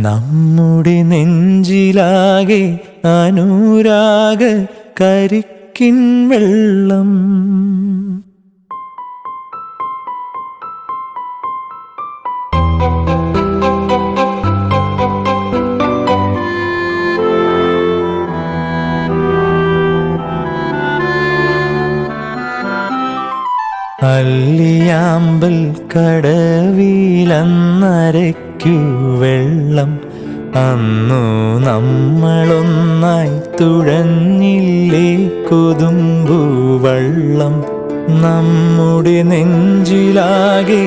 നമ്മുടെ നെഞ്ചിലാകെ അനുരാഗ കരിക്കിൻ വെള്ളം. അല്ലിയാമ്പൽ കടവിലന്നരയ്ക്കു വെള്ളം. അന്നു നമ്മളൊന്നായി തുഴഞ്ഞില്ലേ കൊതുമ്പു വള്ളം. നമ്മുടെ നെഞ്ചിലാകെ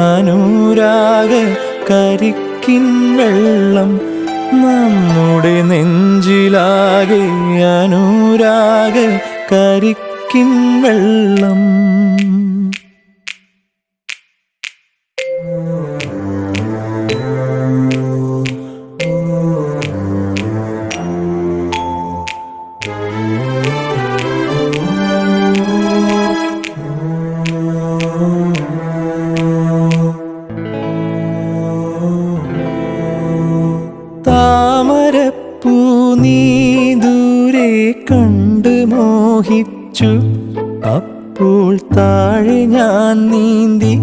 അനുരാഗ കരിക്കിൻ വെള്ളം. നമ്മുടെ നെഞ്ചിലാകെ അനുരാഗ കരിക്കിൻ വെള്ളം. താമരപ്പൂ നീ ദൂരെ കണ്ട് മോഹിച്ചു. അപ്പോൾ താഴെ ഞാൻ നീന്തി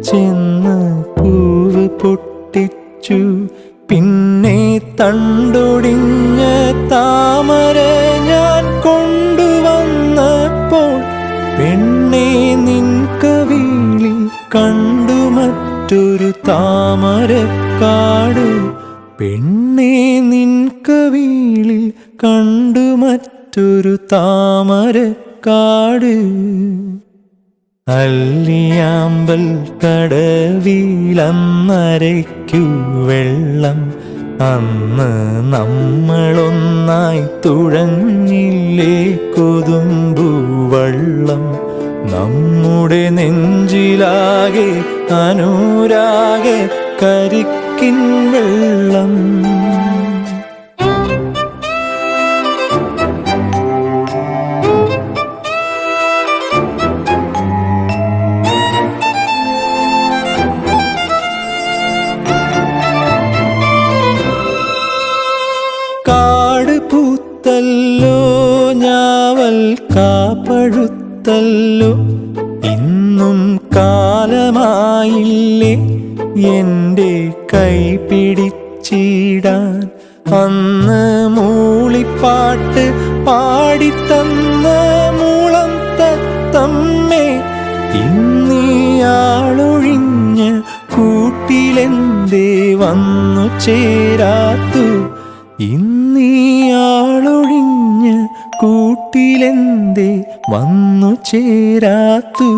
ചെന്ന് പൂവ് പൊട്ടിച്ചു. പിന്നെ തണ്ടൊടിഞ്ഞ താമര ഞാൻ കൊണ്ടുവന്നപ്പോൾ പെണ്ണെ നിൻ കവിളിൽ കണ്ടു മറ്റൊരു താമരക്കാട്. പെണ്ണെ നിൻ കവിളിൽ കണ്ടു മറ്റൊരു താമരക്കാട്. അല്ലിയാമ്പൽ കടവിലന്നരയ്ക്കു വെള്ളം. അന്ന് നമ്മളൊന്നായി തുഴഞ്ഞില്ലേ കൊതുമ്പു വള്ളം. നമ്മുടെ നെഞ്ചിലാകെ അനുരാഗ കരിക്കിൻ വെള്ളം. കാട് പൂത്തല്ലോ ഞാവൽ കാപ്പഴുത്തല്ലോ. ഇന്നും കാലമായില്ലേ എൻ്റെ കൈ പിടിച്ചിടാൻ. അന്ന് മൂളിപ്പാട്ട് പാടിത്തന്ന മൂളം തത്തമ്മേ ഇന്നിയാളൊഴിഞ്ഞ കൂട്ടിലെന്തേ വന്നു ചേരാത്തു. ഇന്നിയാളൊഴിഞ്ഞ കൂട്ടിലെന്തേ വന്നു ചേരാത്തു.